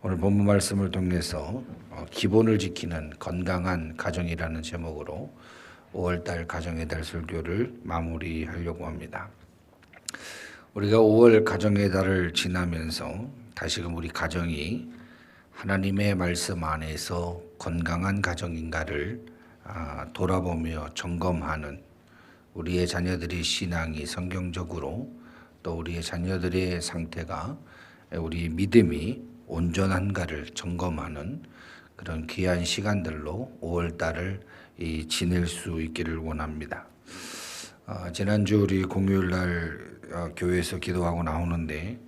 오늘 본문 말씀을 통해서 기본을 지키는 건강한 가정이라는 제목으로 5월달 가정의 달 설교를 마무리하려고 합니다. 우리가 5월 가정의 달을 지나면서 다시금 우리 가정이 하나님의 말씀 안에서 건강한 가정인가를 돌아보며 점검하는 우리의 자녀들의 신앙이 성경적으로 또 우리의 자녀들의 상태가 우리 믿음이 온전한가를 점검하는 그런 귀한 시간들로 5월달을 지낼 수 있기를 원합니다. 지난주 우리 공휴일날 교회에서 기도하고 나오는데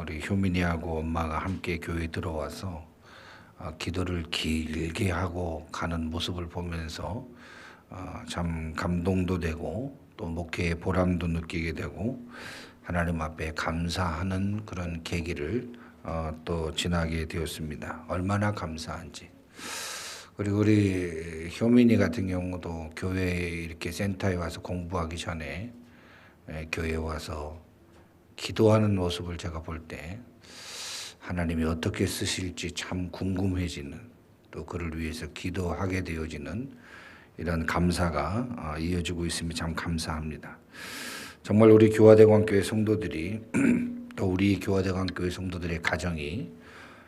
우리 효민이하고 엄마가 함께 교회에 들어와서 기도를 길게 하고 가는 모습을 보면서 참 감동도 되고 또 목회의 보람도 느끼게 되고 하나님 앞에 감사하는 그런 계기를 또 지나게 되었습니다. 얼마나 감사한지. 그리고 우리 효민이 같은 경우도 교회에 이렇게 센터에 와서 공부하기 전에 교회에 와서 기도하는 모습을 제가 볼 때 하나님이 어떻게 쓰실지 참 궁금해지는, 또 그를 위해서 기도하게 되어지는 이런 감사가 이어지고 있음이 참 감사합니다. 정말 우리 교화대관교회 성도들이 또 우리 교화대관교회 성도들의 가정이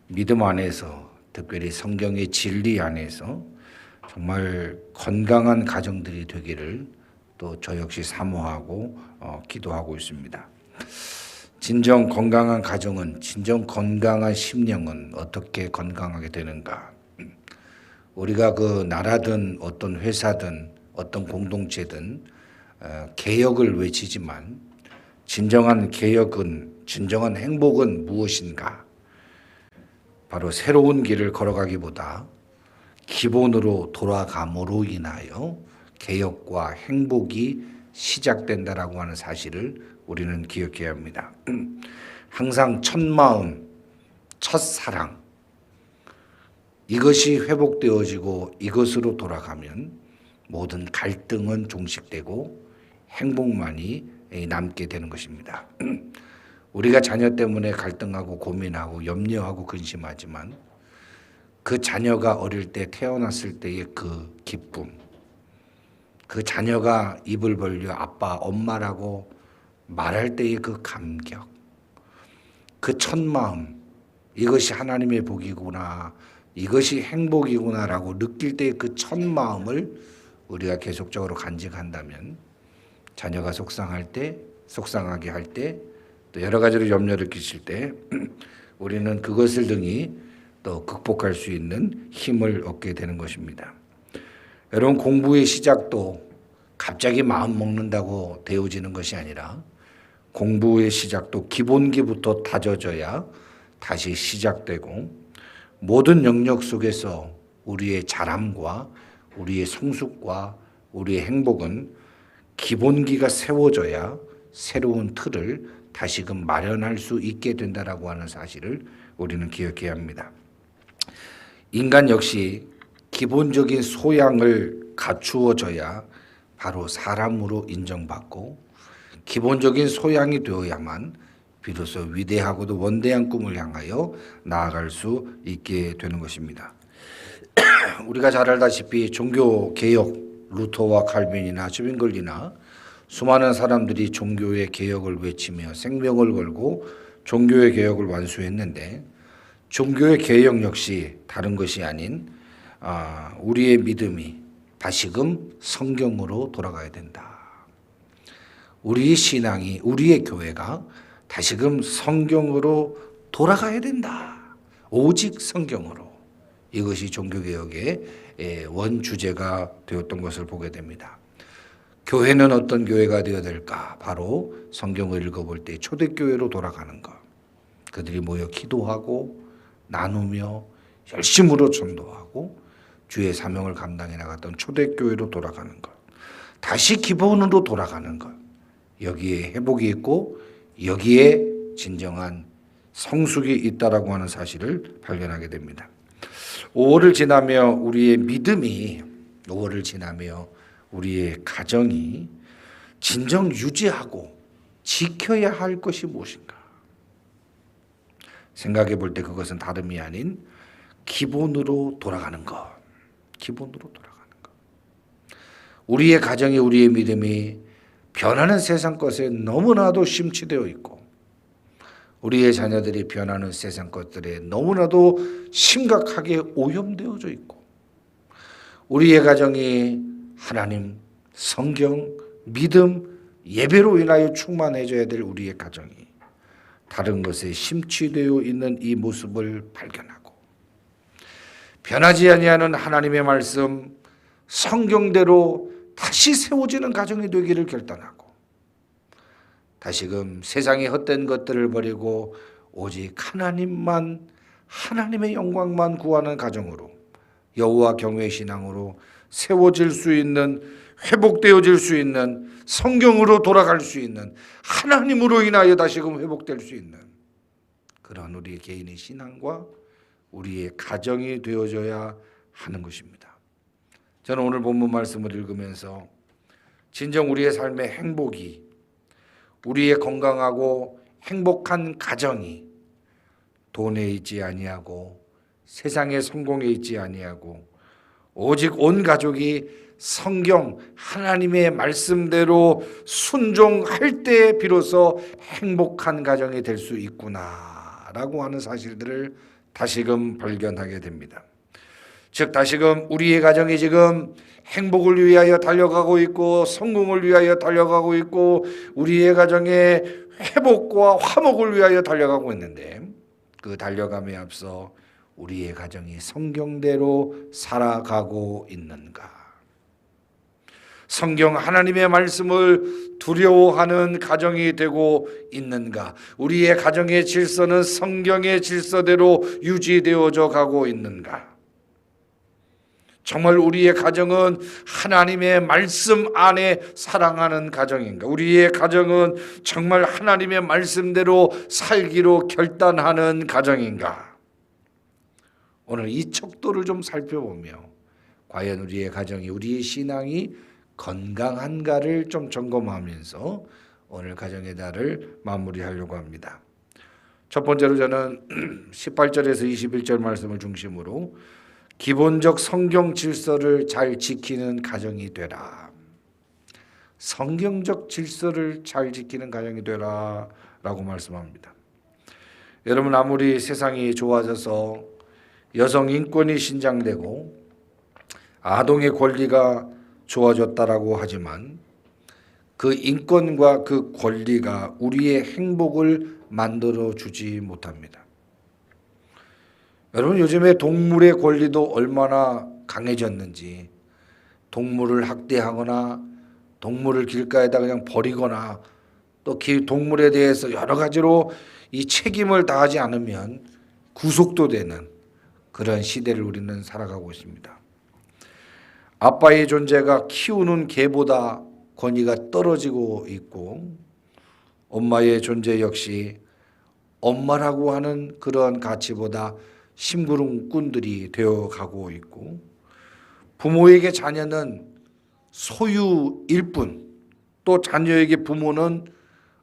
믿음 안에서, 특별히 성경의 진리 안에서 정말 건강한 가정들이 되기를 또 저 역시 사모하고 기도하고 있습니다. 진정 건강한 가정은, 진정 건강한 심령은 어떻게 건강하게 되는가? 우리가 그 나라든 어떤 회사든 어떤 공동체든 개혁을 외치지만 진정한 개혁은, 진정한 행복은 무엇인가? 바로 새로운 길을 걸어가기보다 기본으로 돌아감으로 인하여 개혁과 행복이 시작된다라고 하는 사실을 우리는 기억해야 합니다. 항상 첫 마음, 첫 사랑, 이것이 회복되어지고 이것으로 돌아가면 모든 갈등은 종식되고 행복만이 남게 되는 것입니다. 우리가 자녀 때문에 갈등하고 고민하고 염려하고 근심하지만 그 자녀가 어릴 때 태어났을 때의 그 기쁨, 그 자녀가 입을 벌려 아빠, 엄마라고 말할 때의 그 감격, 그 첫 마음, 이것이 하나님의 복이구나, 이것이 행복이구나라고 느낄 때의 그 첫 마음을 우리가 계속적으로 간직한다면 자녀가 속상할 때, 속상하게 할 때, 또 여러 가지로 염려를 끼칠 때 우리는 그것을 등이 또 극복할 수 있는 힘을 얻게 되는 것입니다. 여러분, 공부의 시작도 갑자기 마음 먹는다고 되어지는 것이 아니라 공부의 시작도 기본기부터 다져져야 다시 시작되고, 모든 영역 속에서 우리의 자람과 우리의 성숙과 우리의 행복은 기본기가 세워져야 새로운 틀을 다시금 마련할 수 있게 된다라고 하는 사실을 우리는 기억해야 합니다. 인간 역시 기본적인 소양을 갖추어져야 바로 사람으로 인정받고, 기본적인 소양이 되어야만 비로소 위대하고도 원대한 꿈을 향하여 나아갈 수 있게 되는 것입니다. 우리가 잘 알다시피 종교개혁, 루터와 칼빈이나 즈윙글리나 수많은 사람들이 종교의 개혁을 외치며 생명을 걸고 종교의 개혁을 완수했는데, 종교의 개혁 역시 다른 것이 아닌 우리의 믿음이 다시금 성경으로 돌아가야 된다. 우리의 신앙이, 우리의 교회가 다시금 성경으로 돌아가야 된다. 오직 성경으로. 이것이 종교개혁의 원주제가 되었던 것을 보게 됩니다. 교회는 어떤 교회가 되어야 될까? 바로 성경을 읽어볼 때 초대교회로 돌아가는 것. 그들이 모여 기도하고 나누며 열심으로 전도하고 주의 사명을 감당해 나갔던 초대교회로 돌아가는 것. 다시 기본으로 돌아가는 것. 여기에 회복이 있고 여기에 진정한 성숙이 있다라고 하는 사실을 발견하게 됩니다. 5월을 지나며 우리의 믿음이, 5월을 지나며 우리의 가정이 진정 유지하고 지켜야 할 것이 무엇인가? 생각해 볼 때 그것은 다름이 아닌 기본으로 돌아가는 것. 기본으로 돌아가는 것. 우리의 가정이, 우리의 믿음이 변하는 세상 것에 너무나도 심취되어 있고, 우리의 자녀들이 변하는 세상 것들에 너무나도 심각하게 오염되어져 있고, 우리의 가정이 하나님, 성경, 믿음, 예배로 인하여 충만해져야 될 우리의 가정이 다른 것에 심취되어 있는 이 모습을 발견하고, 변하지 아니하는 하나님의 말씀, 성경대로 다시 세워지는 가정이 되기를 결단하고, 다시금 세상의 헛된 것들을 버리고 오직 하나님만, 하나님의 영광만 구하는 가정으로, 여호와 경외 신앙으로 세워질 수 있는, 회복되어질 수 있는, 성경으로 돌아갈 수 있는, 하나님으로 인하여 다시금 회복될 수 있는 그런 우리 개인의 신앙과 우리의 가정이 되어져야 하는 것입니다. 저는 오늘 본문 말씀을 읽으면서 진정 우리의 삶의 행복이, 우리의 건강하고 행복한 가정이 돈에 있지 아니하고 세상의 성공에 있지 아니하고 오직 온 가족이 성경 하나님의 말씀대로 순종할 때 비로소 행복한 가정이 될 수 있구나라고 하는 사실들을 다시금 발견하게 됩니다. 즉 다시금 우리의 가정이 지금 행복을 위하여 달려가고 있고 성공을 위하여 달려가고 있고 우리의 가정의 회복과 화목을 위하여 달려가고 있는데, 그 달려감에 앞서 우리의 가정이 성경대로 살아가고 있는가? 성경 하나님의 말씀을 두려워하는 가정이 되고 있는가? 우리의 가정의 질서는 성경의 질서대로 유지되어져 가고 있는가? 정말 우리의 가정은 하나님의 말씀 안에 사랑하는 가정인가? 우리의 가정은 정말 하나님의 말씀대로 살기로 결단하는 가정인가? 오늘 이 척도를 좀 살펴보며 과연 우리의 가정이, 우리의 신앙이 건강한가를 좀 점검하면서 오늘 가정의 달을 마무리하려고 합니다. 첫 번째로 저는 18절에서 21절 말씀을 중심으로 기본적 성경 질서를 잘 지키는 가정이 되라. 성경적 질서를 잘 지키는 가정이 되라 라고 말씀합니다. 여러분, 아무리 세상이 좋아져서 여성 인권이 신장되고 아동의 권리가 좋아졌다라고 하지만 그 인권과 그 권리가 우리의 행복을 만들어 주지 못합니다. 여러분, 요즘에 동물의 권리도 얼마나 강해졌는지, 동물을 학대하거나 동물을 길가에다 그냥 버리거나 또 동물에 대해서 여러 가지로 이 책임을 다하지 않으면 구속도 되는 그런 시대를 우리는 살아가고 있습니다. 아빠의 존재가 키우는 개보다 권위가 떨어지고 있고, 엄마의 존재 역시 엄마라고 하는 그러한 가치보다 심부름꾼들이 되어가고 있고, 부모에게 자녀는 소유일 뿐, 또 자녀에게 부모는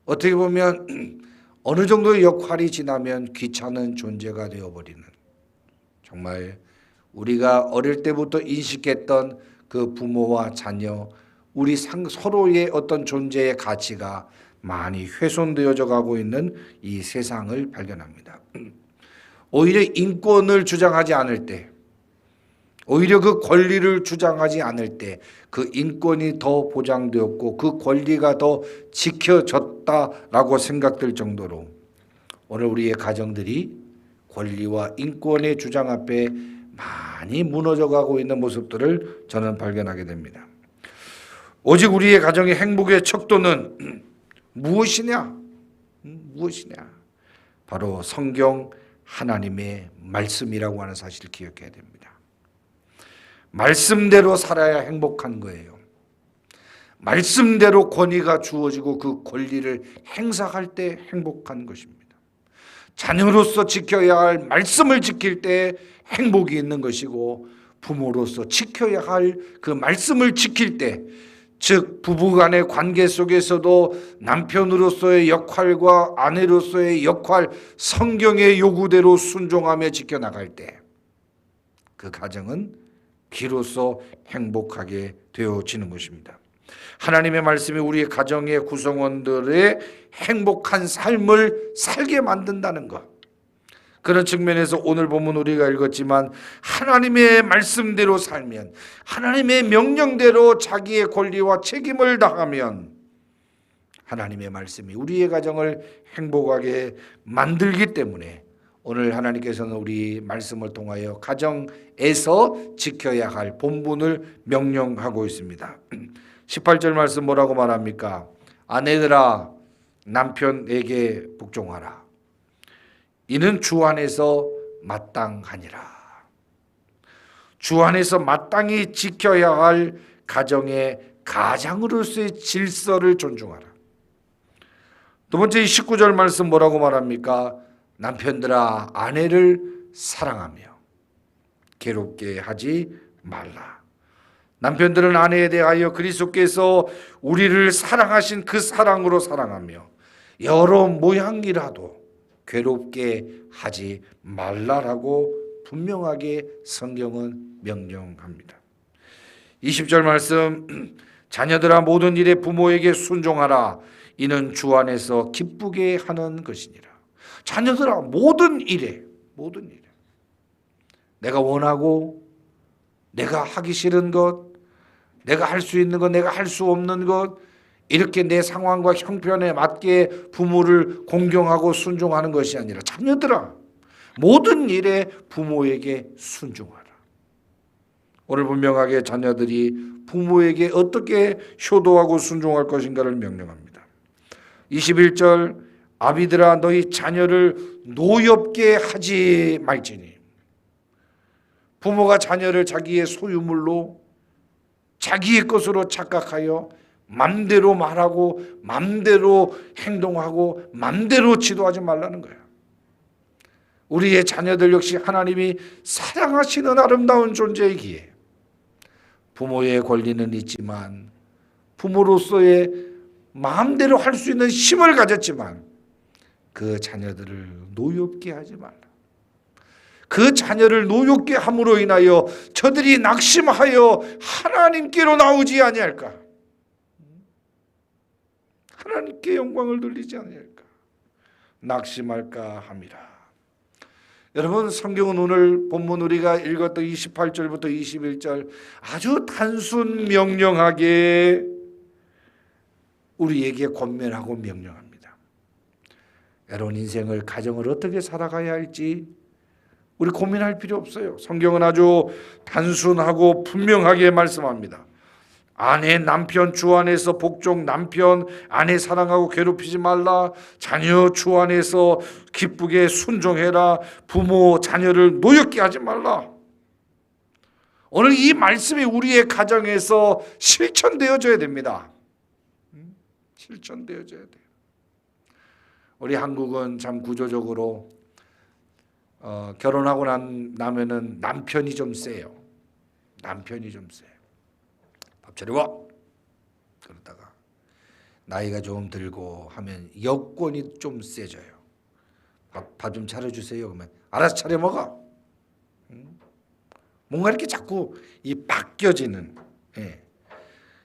어떻게 보면 어느 정도의 역할이 지나면 귀찮은 존재가 되어버리는, 정말 우리가 어릴 때부터 인식했던 그 부모와 자녀, 우리 서로의 어떤 존재의 가치가 많이 훼손되어져 가고 있는 이 세상을 발견합니다. 오히려 인권을 주장하지 않을 때, 오히려 그 권리를 주장하지 않을 때 그 인권이 더 보장되었고 그 권리가 더 지켜졌다라고 생각될 정도로 오늘 우리의 가정들이 권리와 인권의 주장 앞에 많이 무너져 가고 있는 모습들을 저는 발견하게 됩니다. 오직 우리의 가정의 행복의 척도는 무엇이냐? 무엇이냐? 바로 성경 하나님의 말씀이라고 하는 사실을 기억해야 됩니다. 말씀대로 살아야 행복한 거예요. 말씀대로 권위가 주어지고 그 권리를 행사할 때 행복한 것입니다. 자녀로서 지켜야 할 말씀을 지킬 때 행복이 있는 것이고, 부모로서 지켜야 할 그 말씀을 지킬 때 즉 부부간의 관계 속에서도 남편으로서의 역할과 아내로서의 역할, 성경의 요구대로 순종하며 지켜나갈 때 그 가정은 비로소 행복하게 되어지는 것입니다. 하나님의 말씀이 우리의 가정의 구성원들의 행복한 삶을 살게 만든다는 것, 그런 측면에서 오늘 본문 우리가 읽었지만 하나님의 말씀대로 살면, 하나님의 명령대로 자기의 권리와 책임을 다하면 하나님의 말씀이 우리의 가정을 행복하게 만들기 때문에 오늘 하나님께서는 우리 말씀을 통하여 가정에서 지켜야 할 본분을 명령하고 있습니다. 18절 말씀 뭐라고 말합니까? 아내들아 남편에게 복종하라. 이는 주 안에서 마땅하니라. 주 안에서 마땅히 지켜야 할 가정의 가장으로서의 질서를 존중하라. 두 번째 19절 말씀 뭐라고 말합니까? 남편들아 아내를 사랑하며 괴롭게 하지 말라. 남편들은 아내에 대하여 그리스도께서 우리를 사랑하신 그 사랑으로 사랑하며 여러 모양이라도 괴롭게 하지 말라라고 분명하게 성경은 명령합니다. 20절 말씀, 자녀들아 모든 일에 부모에게 순종하라. 이는 주 안에서 기쁘게 하는 것이니라. 자녀들아 모든 일에 내가 원하고 내가 하기 싫은 것, 내가 할 수 있는 것, 내가 할 수 없는 것, 이렇게 내 상황과 형편에 맞게 부모를 공경하고 순종하는 것이 아니라 자녀들아 모든 일에 부모에게 순종하라. 오늘 분명하게 자녀들이 부모에게 어떻게 효도하고 순종할 것인가를 명령합니다. 21절, 아비들아 너희 자녀를 노엽게 하지 말지니. 부모가 자녀를 자기의 소유물로 자기의 것으로 착각하여 맘대로 말하고 맘대로 행동하고 맘대로 지도하지 말라는 거예요. 우리의 자녀들 역시 하나님이 사랑하시는 아름다운 존재이기에 부모의 권리는 있지만 부모로서의 마음대로 할 수 있는 힘을 가졌지만 그 자녀들을 노엽게 하지 말라. 그 자녀를 노엽게 함으로 인하여 저들이 낙심하여 하나님께로 나오지 아니할까? 하나님께 영광을 돌리지 아니할까? 낙심할까 함이라. 여러분, 성경은 오늘 본문 우리가 읽었던 28절부터 21절 아주 단순 명령하게 우리에게 권면하고 명령합니다. 여러분, 인생을 가정을 어떻게 살아가야 할지 우리 고민할 필요 없어요. 성경은 아주 단순하고 분명하게 말씀합니다. 아내 남편 주 안에서 복종, 남편 아내 사랑하고 괴롭히지 말라. 자녀 주 안에서 기쁘게 순종해라. 부모 자녀를 노엽게 하지 말라. 오늘 이 말씀이 우리의 가정에서 실천되어져야 됩니다. 실천되어져야 돼요. 우리 한국은 참 구조적으로 결혼하고 나면은 남편이 좀 세요. 남편이 좀 세요. 밥 차리고. 그러다가 나이가 좀 들고 하면 여권이 좀 세져요. 밥 좀 차려주세요. 그러면 알아서 차려 먹어. 뭔가 이렇게 자꾸 이 바뀌어지는,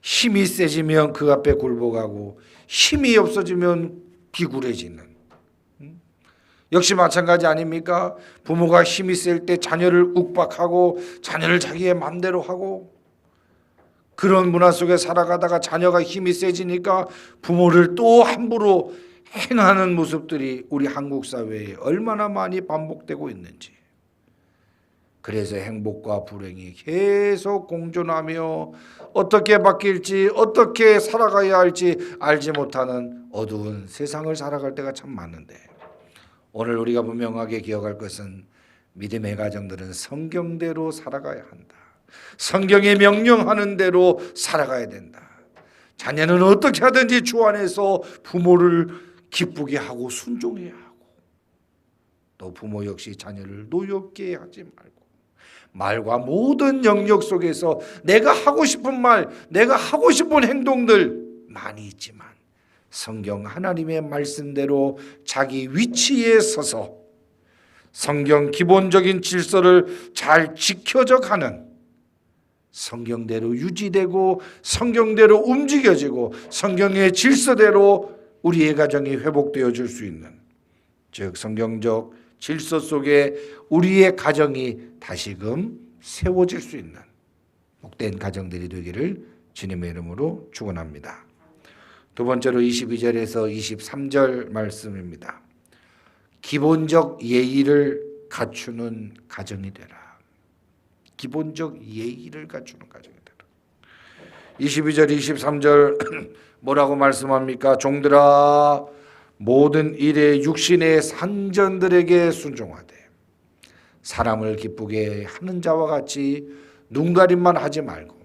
힘이 세지면 그 앞에 굴복하고 힘이 없어지면 비굴해지는. 역시 마찬가지 아닙니까? 부모가 힘이 셀 때 자녀를 욱박하고 자녀를 자기의 마음대로 하고, 그런 문화 속에 살아가다가 자녀가 힘이 세지니까 부모를 또 함부로 행하는 모습들이 우리 한국 사회에 얼마나 많이 반복되고 있는지. 그래서 행복과 불행이 계속 공존하며 어떻게 바뀔지, 어떻게 살아가야 할지 알지 못하는 어두운 세상을 살아갈 때가 참 많은데, 오늘 우리가 분명하게 기억할 것은 믿음의 가정들은 성경대로 살아가야 한다. 성경이 명령하는 대로 살아가야 된다. 자녀는 어떻게 하든지 주 안에서 부모를 기쁘게 하고 순종해야 하고, 또 부모 역시 자녀를 노엽게 하지 말고 말과 모든 영역 속에서 내가 하고 싶은 말, 내가 하고 싶은 행동들 많이 있지만 성경 하나님의 말씀대로 자기 위치에 서서 성경 기본적인 질서를 잘 지켜져 가는, 성경대로 유지되고 성경대로 움직여지고 성경의 질서대로 우리의 가정이 회복되어질 수 있는, 즉 성경적 질서 속에 우리의 가정이 다시금 세워질 수 있는 복된 가정들이 되기를 주님의 이름으로 축원합니다. 두 번째로 22절에서 23절 말씀입니다. 기본적 예의를 갖추는 가정이 되라. 기본적 예의를 갖추는 가정이 되라. 22절 23절 뭐라고 말씀합니까? 종들아 모든 일에 육신의 산전들에게 순종하되 사람을 기쁘게 하는 자와 같이 눈가림만 하지 말고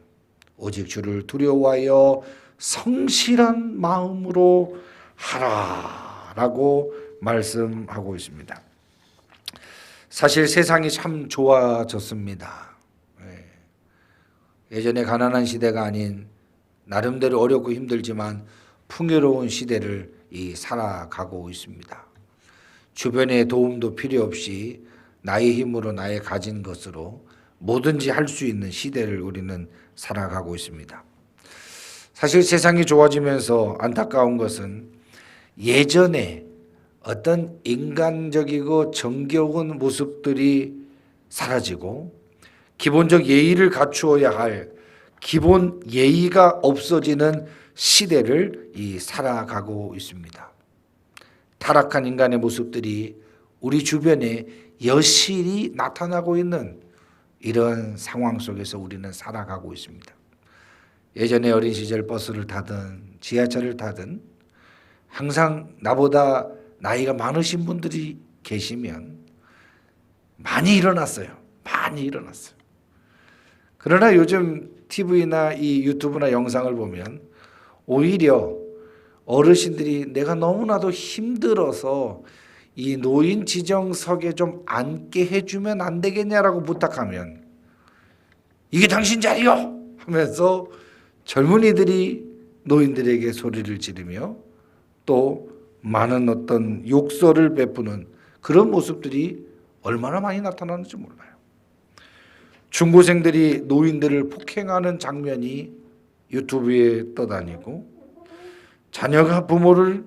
오직 주를 두려워하여 성실한 마음으로 하라라고 말씀하고 있습니다. 사실 세상이 참 좋아졌습니다. 예전에 가난한 시대가 아닌 나름대로 어렵고 힘들지만 풍요로운 시대를 살아가고 있습니다. 주변의 도움도 필요 없이 나의 힘으로 나의 가진 것으로 뭐든지 할 수 있는 시대를 우리는 살아가고 있습니다. 사실 세상이 좋아지면서 안타까운 것은 예전에 어떤 인간적이고 정겨운 모습들이 사라지고 기본적 예의를 갖추어야 할 기본 예의가 없어지는 시대를 살아가고 있습니다. 타락한 인간의 모습들이 우리 주변에 여실히 나타나고 있는 이런 상황 속에서 우리는 살아가고 있습니다. 예전에 어린 시절 버스를 타든 지하철을 타든 항상 나보다 나이가 많으신 분들이 계시면 많이 일어났어요. 많이 일어났어요. 그러나 요즘 TV나 이 유튜브나 영상을 보면 오히려 어르신들이 내가 너무나도 힘들어서 이 노인 지정석에 좀 앉게 해주면 안 되겠냐라고 부탁하면 이게 당신 자리요 하면서 젊은이들이 노인들에게 소리를 지르며 또 많은 어떤 욕설을 베푸는 그런 모습들이 얼마나 많이 나타나는지 몰라요. 중고생들이 노인들을 폭행하는 장면이 유튜브에 떠다니고 자녀가 부모를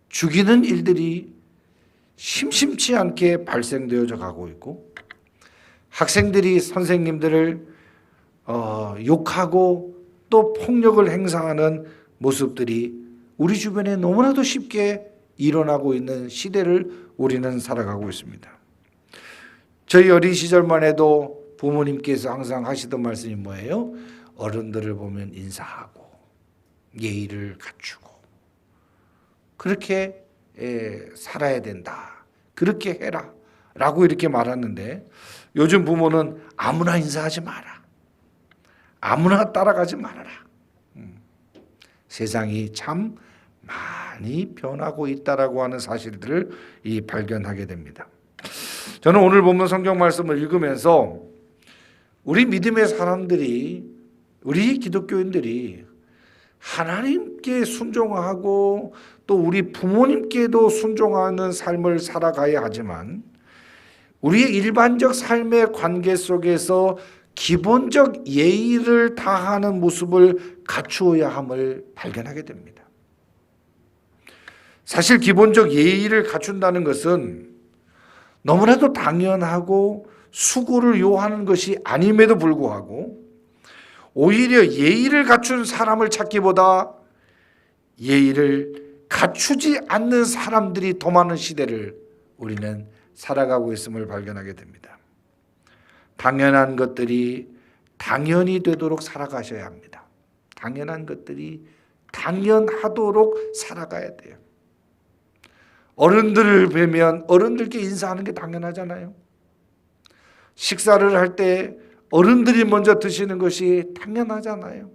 죽이는 일들이 심심치 않게 발생되어져 가고 있고 학생들이 선생님들을 욕하고 또 폭력을 행사하는 모습들이 우리 주변에 너무나도 쉽게 일어나고 있는 시대를 우리는 살아가고 있습니다. 저희 어린 시절만 해도 부모님께서 항상 하시던 말씀이 뭐예요? 어른들을 보면 인사하고 예의를 갖추고 그렇게 살아야 된다. 그렇게 해라 라고 이렇게 말하는데 요즘 부모는 아무나 인사하지 마라. 아무나 따라가지 말아라. 세상이 참 많이 변하고 있다라고 하는 사실들을 발견하게 됩니다. 저는 오늘 본문 성경 말씀을 읽으면서 우리 믿음의 사람들이, 우리 기독교인들이 하나님께 순종하고 또 우리 부모님께도 순종하는 삶을 살아가야 하지만 우리의 일반적 삶의 관계 속에서 기본적 예의를 다하는 모습을 갖추어야 함을 발견하게 됩니다. 사실 기본적 예의를 갖춘다는 것은 너무나도 당연하고 수고를 요하는 것이 아님에도 불구하고 오히려 예의를 갖춘 사람을 찾기보다 예의를 갖추지 않는 사람들이 더 많은 시대를 우리는 살아가고 있음을 발견하게 됩니다. 당연한 것들이 당연히 되도록 살아가셔야 합니다. 당연한 것들이 당연하도록 살아가야 돼요. 어른들을 뵈면 어른들께 인사하는 게 당연하잖아요. 식사를 할 때 어른들이 먼저 드시는 것이 당연하잖아요.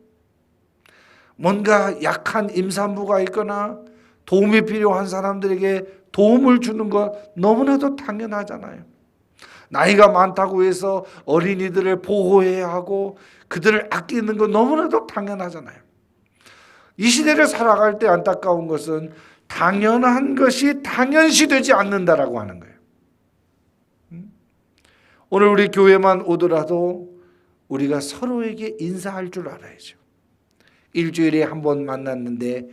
뭔가 약한 임산부가 있거나 도움이 필요한 사람들에게 도움을 주는 것 너무나도 당연하잖아요. 나이가 많다고 해서 어린이들을 보호해야 하고 그들을 아끼는 건 너무나도 당연하잖아요. 이 시대를 살아갈 때 안타까운 것은 당연한 것이 당연시 되지 않는다라고 하는 거예요. 오늘 우리 교회만 오더라도 우리가 서로에게 인사할 줄 알아야죠. 일주일에 한 번 만났는데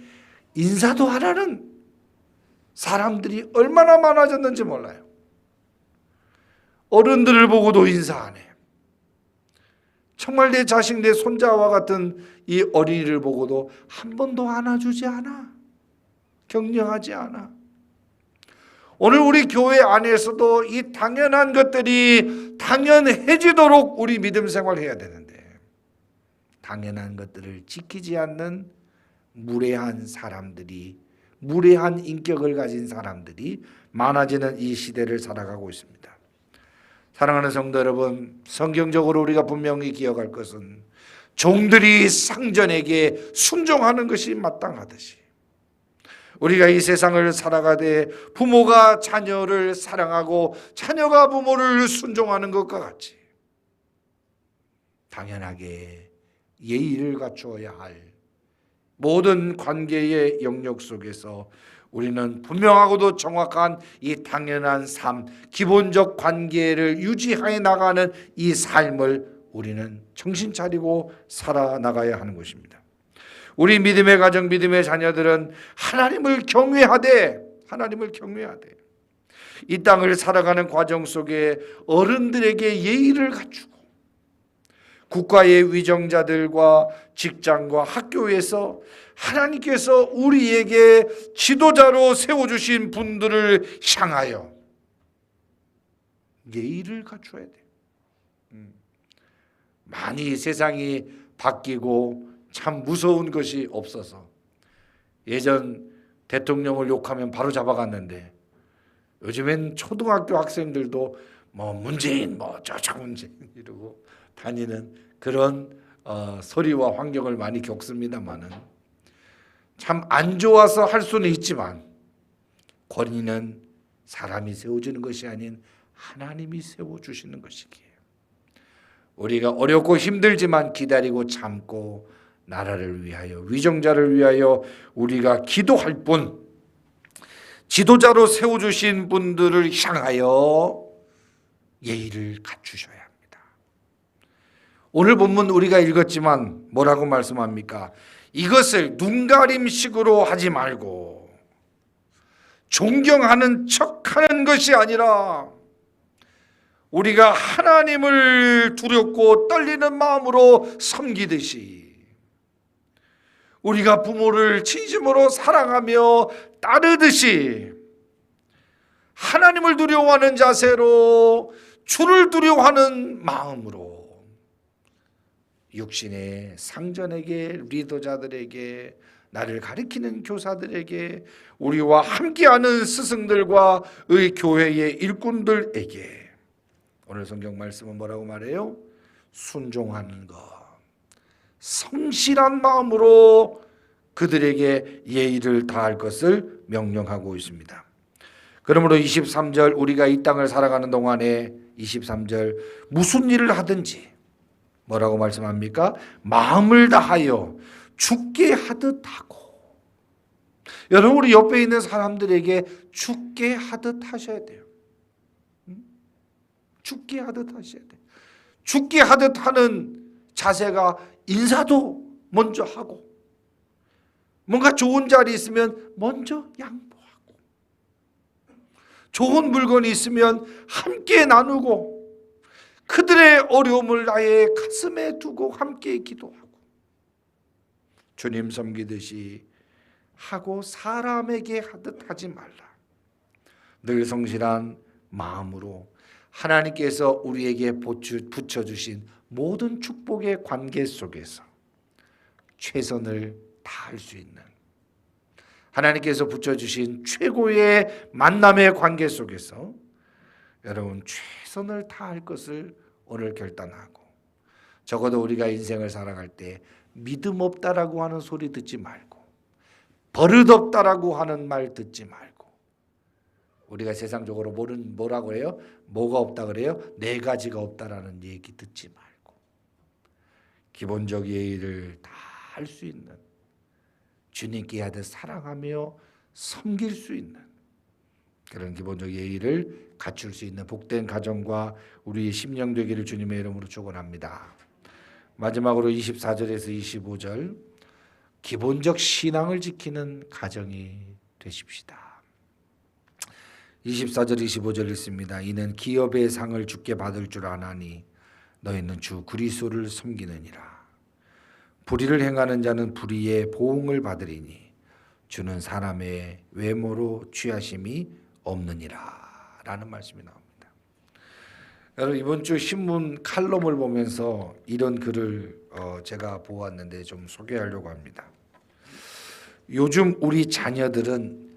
인사도 하라는 사람들이 얼마나 많아졌는지 몰라요. 어른들을 보고도 인사 안 해요. 정말 내 자식, 내 손자와 같은 이 어린이를 보고도 한 번도 안아주지 않아. 격려하지 않아. 오늘 우리 교회 안에서도 이 당연한 것들이 당연해지도록 우리 믿음 생활해야 되는데 당연한 것들을 지키지 않는 무례한 사람들이, 무례한 인격을 가진 사람들이 많아지는 이 시대를 살아가고 있습니다. 사랑하는 성도 여러분, 성경적으로 우리가 분명히 기억할 것은 종들이 상전에게 순종하는 것이 마땅하듯이 우리가 이 세상을 살아가되 부모가 자녀를 사랑하고 자녀가 부모를 순종하는 것과 같이 당연하게 예의를 갖추어야 할 모든 관계의 영역 속에서 우리는 분명하고도 정확한 이 당연한 삶, 기본적 관계를 유지해 나가는 이 삶을 우리는 정신 차리고 살아나가야 하는 것입니다. 우리 믿음의 가정, 믿음의 자녀들은 하나님을 경외하되 이 땅을 살아가는 과정 속에 어른들에게 예의를 갖추고 국가의 위정자들과 직장과 학교에서 하나님께서 우리에게 지도자로 세워주신 분들을 향하여 예의를 갖춰야 돼요. 많이 세상이 바뀌고 참 무서운 것이 없어서 예전 대통령을 욕하면 바로 잡아갔는데 요즘엔 초등학교 학생들도 뭐 문재인 저저 문재인 이러고 다니는 그런 소리와 환경을 많이 겪습니다만은 참 안 좋아서 할 수는 있지만 권위는 사람이 세워주는 것이 아닌 하나님이 세워주시는 것이기에 우리가 어렵고 힘들지만 기다리고 참고 나라를 위하여 위정자를 위하여 우리가 기도할 뿐 지도자로 세워주신 분들을 향하여 예의를 갖추셔야 합니다. 오늘 본문 우리가 읽었지만 뭐라고 말씀합니까? 이것을 눈가림식으로 하지 말고 존경하는 척하는 것이 아니라 우리가 하나님을 두렵고 떨리는 마음으로 섬기듯이 우리가 부모를 진심으로 사랑하며 따르듯이 하나님을 두려워하는 자세로 주를 두려워하는 마음으로 육신의 상전에게, 리더자들에게, 나를 가리키는 교사들에게, 우리와 함께하는 스승들과 의 교회의 일꾼들에게 오늘 성경 말씀은 뭐라고 말해요? 순종하는 것, 성실한 마음으로 그들에게 예의를 다할 것을 명령하고 있습니다. 그러므로 23절 우리가 이 땅을 살아가는 동안에 23절 무슨 일을 하든지 뭐라고 말씀합니까? 마음을 다하여 죽게 하듯 하고. 여러분 우리 옆에 있는 사람들에게 죽게 하듯 하셔야 돼요. 죽게 하듯 하셔야 돼요. 죽게 하듯 하는 자세가 인사도 먼저 하고 뭔가 좋은 자리 있으면 먼저 양보하고 좋은 물건이 있으면 함께 나누고 그들의 어려움을 나의 가슴에 두고 함께 기도하고 주님 섬기듯이 하고 사람에게 하듯 하지 말라. 늘 성실한 마음으로 하나님께서 우리에게 붙여주신 모든 축복의 관계 속에서 최선을 다할 수 있는 하나님께서 붙여주신 최고의 만남의 관계 속에서 여러분 최선을 다할 것을 오늘 결단하고 적어도 우리가 인생을 살아갈 때 믿음 없다라고 하는 소리 듣지 말고 버릇 없다라고 하는 말 듣지 말고 우리가 세상적으로 뭐라고 그래요? 뭐가 없다 그래요? 네 가지가 없다라는 얘기 듣지 말고 기본적 예의를 다 할 수 있는, 주님께 하듯 사랑하며 섬길 수 있는 그런 기본적 예의를 갖출 수 있는 복된 가정과 우리의 심령 되기를 주님의 이름으로 축원합니다. 마지막으로 24절에서 25절, 기본적 신앙을 지키는 가정이 되십시다. 24절 25절 읽습니다. 이는 기업의 상을 주께 받을 줄 아나니 너희는 주 그리스도를 섬기느니라. 불의를 행하는 자는 불의의 보응을 받으리니 주는 사람의 외모로 취하심이 없느니라 라는 말씀이 나옵니다. 여러분, 이번 주 신문 칼럼을 보면서 이런 글을 제가 보았는데 좀 소개하려고 합니다. 요즘 우리 자녀들은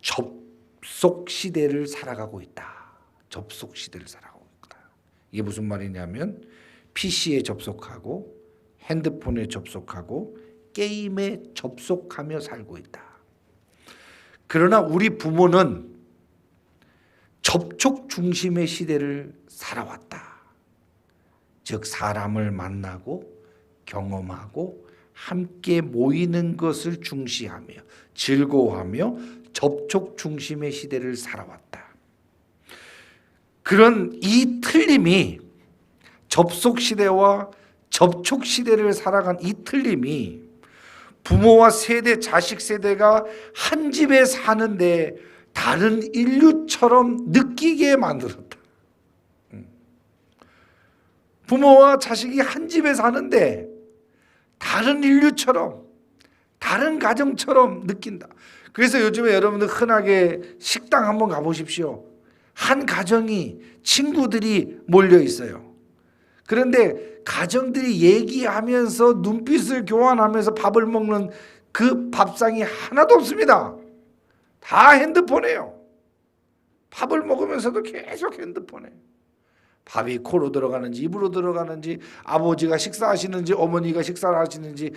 접속 시대를 살아가고 있다. 접속 시대를 살아가고 있다. 이게 무슨 말이냐면 PC에 접속하고 핸드폰에 접속하고 게임에 접속하며 살고 있다. 그러나 우리 부모는 접촉 중심의 시대를 살아왔다. 즉 사람을 만나고 경험하고 함께 모이는 것을 중시하며 즐거워하며 접촉 중심의 시대를 살아왔다. 그런 이 틀림이, 접속 시대와 접촉 시대를 살아간 이 틀림이 부모와 세대, 자식 세대가 한 집에 사는데 다른 인류처럼 느끼게 만들었다. 부모와 자식이 한 집에 사는데 다른 인류처럼, 다른 가정처럼 느낀다. 그래서 요즘에 여러분들 흔하게 식당 한번 가보십시오. 한 가정이, 친구들이 몰려 있어요. 그런데 가정들이 얘기하면서 눈빛을 교환하면서 밥을 먹는 그 밥상이 하나도 없습니다. 다 핸드폰이에요. 밥을 먹으면서도 계속 핸드폰에 밥이 코로 들어가는지 입으로 들어가는지, 아버지가 식사하시는지 어머니가 식사를 하시는지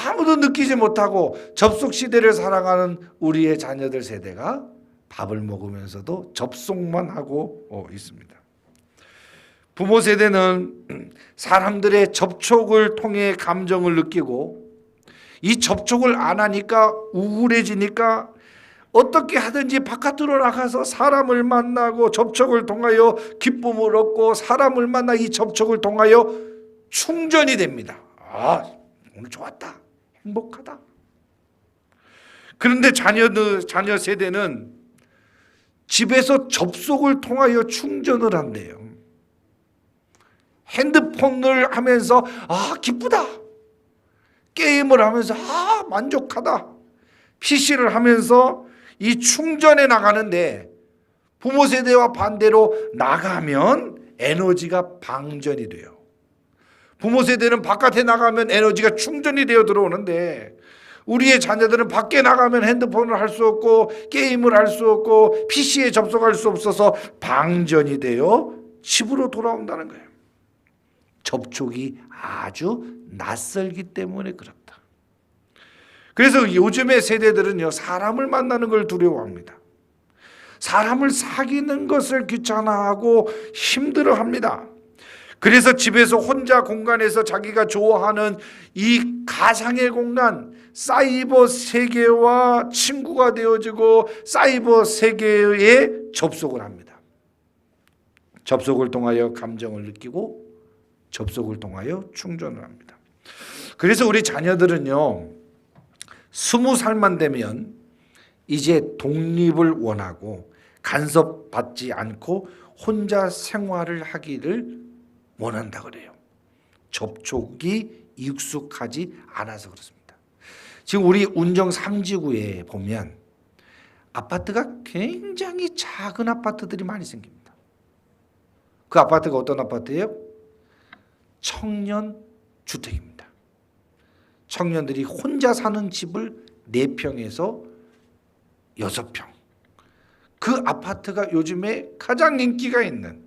아무도 느끼지 못하고 접속 시대를 살아가는 우리의 자녀들 세대가 밥을 먹으면서도 접속만 하고 있습니다. 부모 세대는 사람들의 접촉을 통해 감정을 느끼고, 이 접촉을 안 하니까 우울해지니까 어떻게 하든지 바깥으로 나가서 사람을 만나고 접촉을 통하여 기쁨을 얻고, 사람을 만나 이 접촉을 통하여 충전이 됩니다. 아, 오늘 좋았다, 행복하다. 그런데 자녀 세대는 집에서 접속을 통하여 충전을 한대요. 핸드폰을 하면서 아 기쁘다, 게임을 하면서 아 만족하다, PC를 하면서 이 충전해 나가는데, 부모 세대와 반대로 나가면 에너지가 방전이 돼요. 부모 세대는 바깥에 나가면 에너지가 충전이 되어 들어오는데, 우리의 자녀들은 밖에 나가면 핸드폰을 할 수 없고 게임을 할 수 없고 PC에 접속할 수 없어서 방전이 되어 집으로 돌아온다는 거예요. 접촉이 아주 낯설기 때문에 그렇다. 그래서 요즘의 세대들은요, 사람을 만나는 걸 두려워합니다. 사람을 사귀는 것을 귀찮아하고 힘들어합니다. 그래서 집에서 혼자 공간에서 자기가 좋아하는 이 가상의 공간, 사이버 세계와 친구가 되어지고 사이버 세계에 접속을 합니다. 접속을 통하여 감정을 느끼고 접속을 통하여 충전을 합니다. 그래서 우리 자녀들은요, 20살만 되면 이제 독립을 원하고 간섭받지 않고 혼자 생활을 하기를 원한다 그래요. 접촉이 익숙하지 않아서 그렇습니다. 지금 우리 운정 3지구에 보면 아파트가 굉장히 작은 아파트들이 많이 생깁니다. 그 아파트가 어떤 아파트예요? 청년 주택입니다. 청년들이 혼자 사는 집을 4평에서 6평. 그 아파트가 요즘에 가장 인기가 있는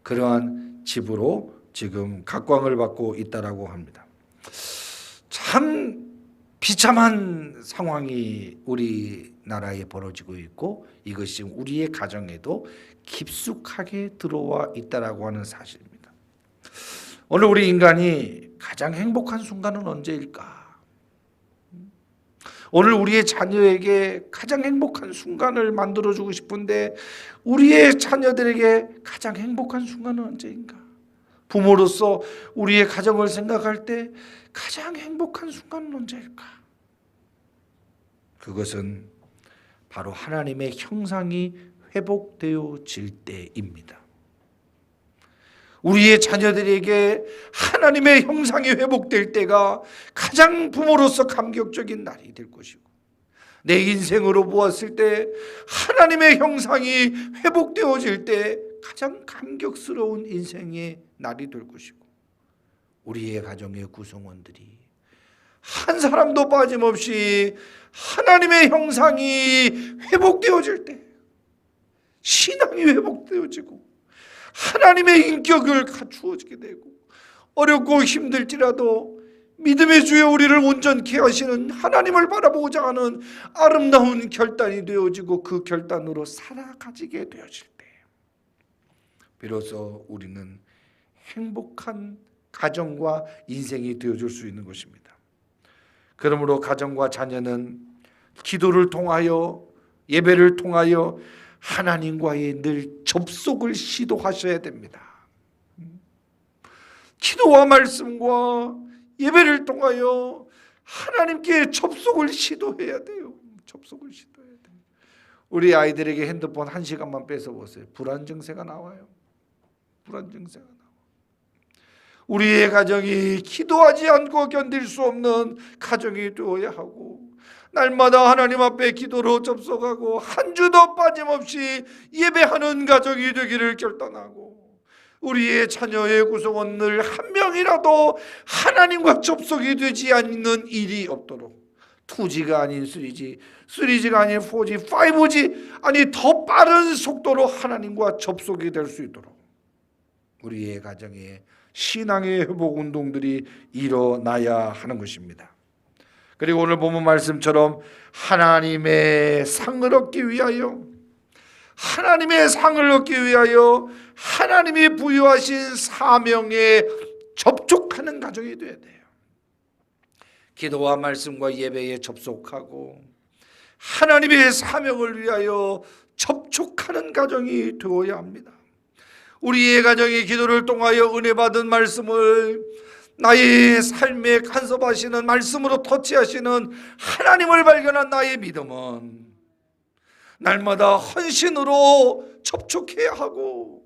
그러한 집으로 지금 각광을 받고 있다라고 합니다. 참 비참한 상황이 우리나라에 벌어지고 있고 이것이 우리의 가정에도 깊숙하게 들어와 있다라고 하는 사실입니다. 오늘 우리 인간이 가장 행복한 순간은 언제일까? 오늘 우리의 자녀에게 가장 행복한 순간을 만들어주고 싶은데 우리의 자녀들에게 가장 행복한 순간은 언제인가? 부모로서 우리의 가정을 생각할 때 가장 행복한 순간은 언제일까? 그것은 바로 하나님의 형상이 회복되어질 때입니다. 우리의 자녀들에게 하나님의 형상이 회복될 때가 가장 부모로서 감격적인 날이 될 것이고, 내 인생으로 보았을 때 하나님의 형상이 회복되어질 때 가장 감격스러운 인생의 날이 될 것이고, 우리의 가정의 구성원들이 한 사람도 빠짐없이 하나님의 형상이 회복되어질 때, 신앙이 회복되어지고 하나님의 인격을 갖추어지게 되고, 어렵고 힘들지라도 믿음의 주에 우리를 온전케 하시는 하나님을 바라보고자 하는 아름다운 결단이 되어지고 그 결단으로 살아가지게 되어질 때 비로소 우리는 행복한 가정과 인생이 되어줄 수 있는 것입니다. 그러므로 가정과 자녀는 기도를 통하여, 예배를 통하여 하나님과의 늘 접속을 시도하셔야 됩니다. 기도와 말씀과 예배를 통하여 하나님께 접속을 시도해야 돼요. 접속을 시도해야 돼요. 우리 아이들에게 핸드폰 1시간만 뺏어보세요. 불안 증세가 나와요. 불안 증세가 나와요. 우리의 가정이 기도하지 않고 견딜 수 없는 가정이 되어야 하고, 날마다 하나님 앞에 기도로 접속하고 한 주도 빠짐없이 예배하는 가정이 되기를 결단하고, 우리의 자녀의 구성원들 한 명이라도 하나님과 접속이 되지 않는 일이 없도록, 2G가 아닌 3G, 3G가 아닌 4G, 5G, 아니 더 빠른 속도로 하나님과 접속이 될 수 있도록 우리의 가정에 신앙의 회복 운동들이 일어나야 하는 것입니다. 그리고 오늘 본문 말씀처럼 하나님의 상을 얻기 위하여, 하나님의 상을 얻기 위하여 하나님이 부여하신 사명에 접촉하는 가정이 되어야 돼요. 기도와 말씀과 예배에 접속하고 하나님의 사명을 위하여 접촉하는 가정이 되어야 합니다. 우리의 가정의 기도를 통하여 은혜 받은 말씀을 나의 삶에 간섭하시는 말씀으로 터치하시는 하나님을 발견한 나의 믿음은 날마다 헌신으로 접촉해야 하고,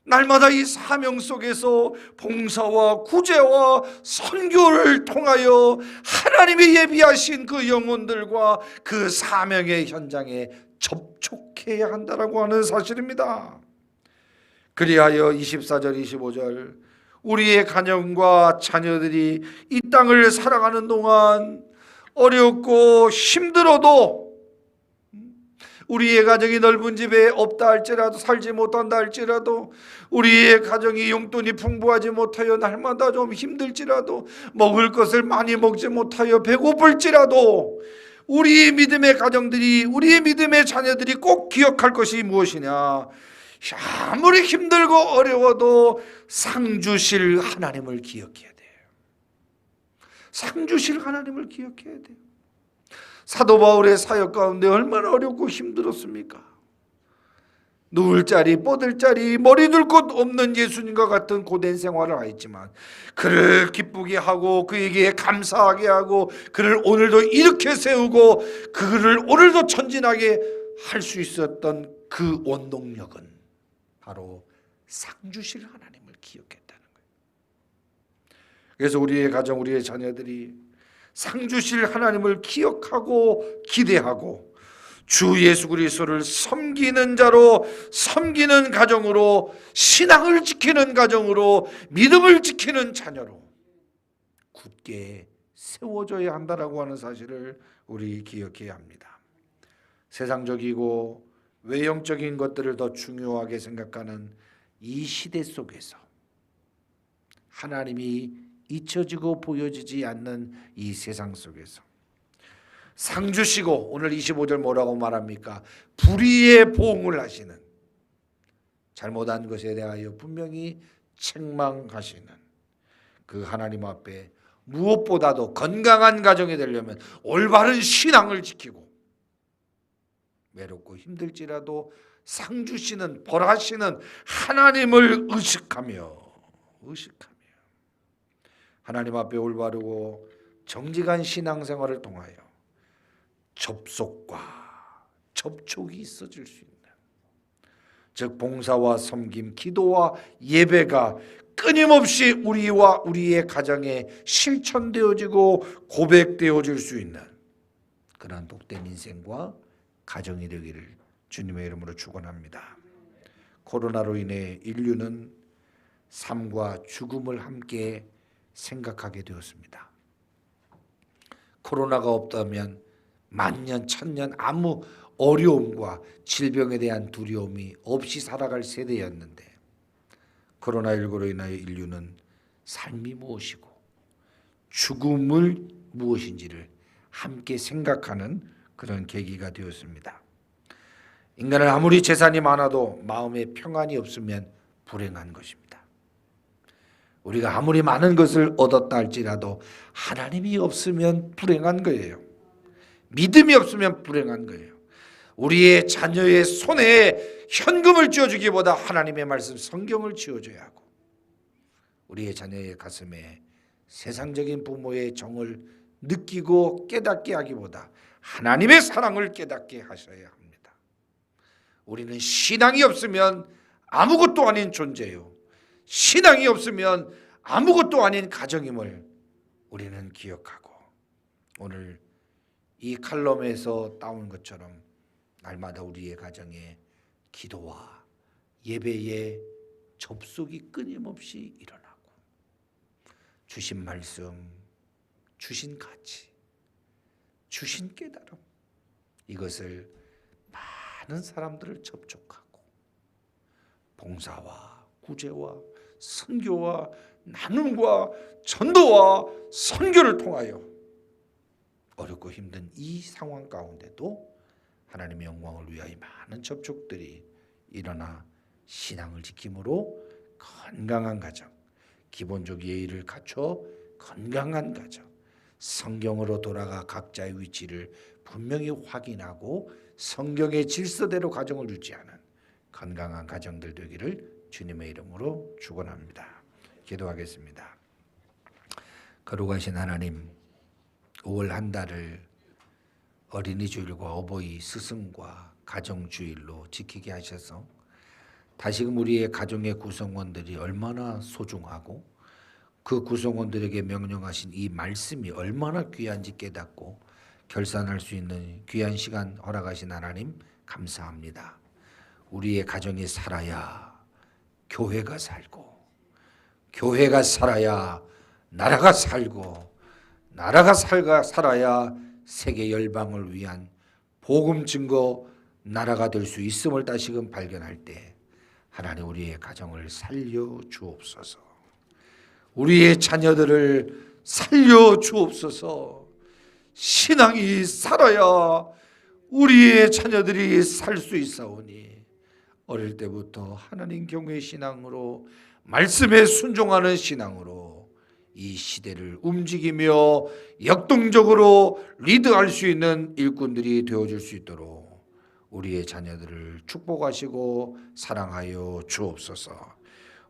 날마다 이 사명 속에서 봉사와 구제와 선교를 통하여 하나님이 예비하신 그 영혼들과 그 사명의 현장에 접촉해야 한다라고 하는 사실입니다. 그리하여 24절 25절 우리의 가정과 자녀들이 이 땅을 살아가는 동안 어렵고 힘들어도, 우리의 가정이 넓은 집에 없다 할지라도, 살지 못한다 할지라도, 우리의 가정이 용돈이 풍부하지 못하여 날마다 좀 힘들지라도, 먹을 것을 많이 먹지 못하여 배고플지라도, 우리의 믿음의 가정들이, 우리의 믿음의 자녀들이 꼭 기억할 것이 무엇이냐? 아무리 힘들고 어려워도 상 주실 하나님을 기억해야 돼요. 상 주실 하나님을 기억해야 돼요. 사도 바울의 사역 가운데 얼마나 어렵고 힘들었습니까? 누울 자리, 뻗을 자리, 머리 둘 곳 없는 예수님과 같은 고된 생활을 하였지만 그를 기쁘게 하고 그에게 감사하게 하고 그를 오늘도 이렇게 세우고 그를 오늘도 전진하게 할 수 있었던 그 원동력은 바로 상 주실 하나님을 기억했다는 거예요. 그래서 우리의 가정, 우리의 자녀들이 상 주실 하나님을 기억하고 기대하고 주 예수 그리스도를 섬기는 자로, 섬기는 가정으로, 신앙을 지키는 가정으로, 믿음을 지키는 자녀로 굳게 세워져야 한다라고 하는 사실을 우리 기억해야 합니다. 세상적이고 외형적인 것들을 더 중요하게 생각하는 이 시대 속에서 하나님이 잊혀지고 보여지지 않는 이 세상 속에서 상 주시고 오늘 25절 뭐라고 말합니까? 불의의 보응을 하시는, 잘못한 것에 대하여 분명히 책망하시는 그 하나님 앞에 무엇보다도 건강한 가정이 되려면 올바른 신앙을 지키고 외롭고 힘들지라도 상 주시는, 벌하시는 하나님을 의식하며 하나님 앞에 올바르고 정직한 신앙생활을 통하여 접촉이 있어질 수 있는, 즉 봉사와 섬김, 기도와 예배가 끊임없이 우리와 우리의 가정에 실천되어지고 고백되어질 수 있는 그러한 복된 인생과 가정이 되기를 주님의 이름으로 축원합니다. 코로나로 인해 인류는 삶과 죽음을 함께 생각하게 되었습니다. 코로나가 없다면 만년, 천년 아무 어려움과 질병에 대한 두려움이 없이 살아갈 세대였는데, 코로나19로 인하여 인류는 삶이 무엇이고 죽음을 무엇인지를 함께 생각하는 그런 계기가 되었습니다. 인간은 아무리 재산이 많아도 마음에 평안이 없으면 불행한 것입니다. 우리가 아무리 많은 것을 얻었다 할지라도 하나님이 없으면 불행한 거예요. 믿음이 없으면 불행한 거예요. 우리의 자녀의 손에 현금을 쥐어주기보다 하나님의 말씀 성경을 쥐어줘야 하고, 우리의 자녀의 가슴에 세상적인 부모의 정을 느끼고 깨닫게 하기보다 하나님의 사랑을 깨닫게 하셔야 합니다. 우리는 신앙이 없으면 아무것도 아닌 존재요, 신앙이 없으면 아무것도 아닌 가정임을 우리는 기억하고, 오늘 이 칼럼에서 따온 것처럼 날마다 우리의 가정에 기도와 예배의 접속이 끊임없이 일어나고, 주신 말씀, 주신 가치, 주신 깨달음, 이것을 많은 사람들을 접촉하고 봉사와 구제와 선교와 나눔과 전도와 선교를 통하여 어렵고 힘든 이 상황 가운데도 하나님의 영광을 위하여 많은 접촉들이 일어나 신앙을 지킴으로 건강한 가정, 기본적 예의를 갖춰 건강한 가정, 성경으로 돌아가 각자의 위치를 분명히 확인하고 성경의 질서대로 가정을 유지하는 건강한 가정들 되기를 주님의 이름으로 축원합니다. 기도하겠습니다. 거룩하신 하나님, 5월 한 달을 어린이 주일과 어버이 스승과 가정 주일로 지키게 하셔서 다시금 우리의 가정의 구성원들이 얼마나 소중하고 그 구성원들에게 명령하신 이 말씀이 얼마나 귀한지 깨닫고 결산할 수 있는 귀한 시간 허락하신 하나님 감사합니다. 우리의 가정이 살아야 교회가 살고, 교회가 살아야 나라가 살고, 나라가 살아야 세계 열방을 위한 복음 증거 나라가 될 수 있음을 다시금 발견할 때 하나님 우리의 가정을 살려 주옵소서. 우리의 자녀들을 살려 주옵소서. 신앙이 살아야 우리의 자녀들이 살 수 있사오니 어릴 때부터 하나님 경외의 신앙으로, 말씀에 순종하는 신앙으로 이 시대를 움직이며 역동적으로 리드할 수 있는 일꾼들이 되어줄 수 있도록 우리의 자녀들을 축복하시고 사랑하여 주옵소서.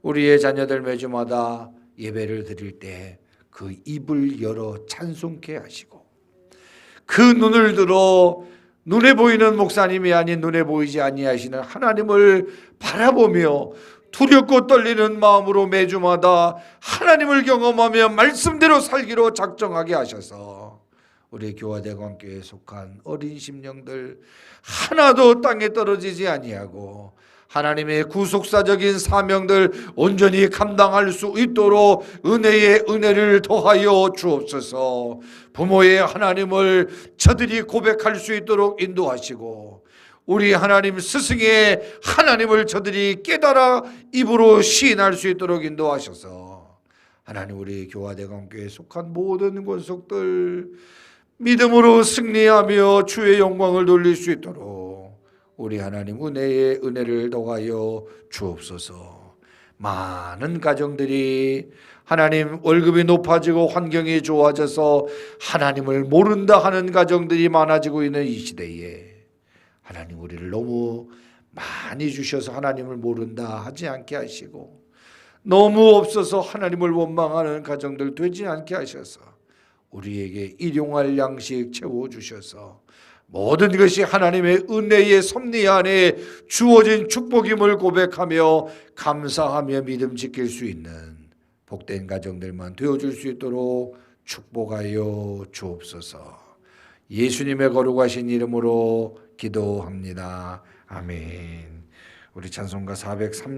우리의 자녀들 매주마다 예배를 드릴 때 그 입을 열어 찬송케 하시고, 그 눈을 들어 눈에 보이는 목사님이 아닌 눈에 보이지 아니하시는 하나님을 바라보며 두렵고 떨리는 마음으로 매주마다 하나님을 경험하며 말씀대로 살기로 작정하게 하셔서 우리 교화대관교회에 속한 어린 심령들 하나도 땅에 떨어지지 아니하고 하나님의 구속사적인 사명들 온전히 감당할 수 있도록 은혜에 은혜를 더하여 주옵소서. 부모의 하나님을 저들이 고백할 수 있도록 인도하시고, 우리 하나님 스승의 하나님을 저들이 깨달아 입으로 시인할 수 있도록 인도하셔서 하나님 우리 교화대관교회에 속한 모든 권속들 믿음으로 승리하며 주의 영광을 돌릴 수 있도록 우리 하나님 은혜의 은혜를 더하여 주옵소서. 많은 가정들이 하나님 월급이 높아지고 환경이 좋아져서 하나님을 모른다 하는 가정들이 많아지고 있는 이 시대에 하나님 우리를 너무 많이 주셔서 하나님을 모른다 하지 않게 하시고, 너무 없어서 하나님을 원망하는 가정들 되지 않게 하셔서 우리에게 일용할 양식 채워주셔서 모든 것이 하나님의 은혜의 섭리 안에 주어진 축복임을 고백하며 감사하며 믿음 지킬 수 있는 복된 가정들만 되어줄 수 있도록 축복하여 주옵소서. 예수님의 거룩하신 이름으로 기도합니다. 아멘. 우리 찬송가 403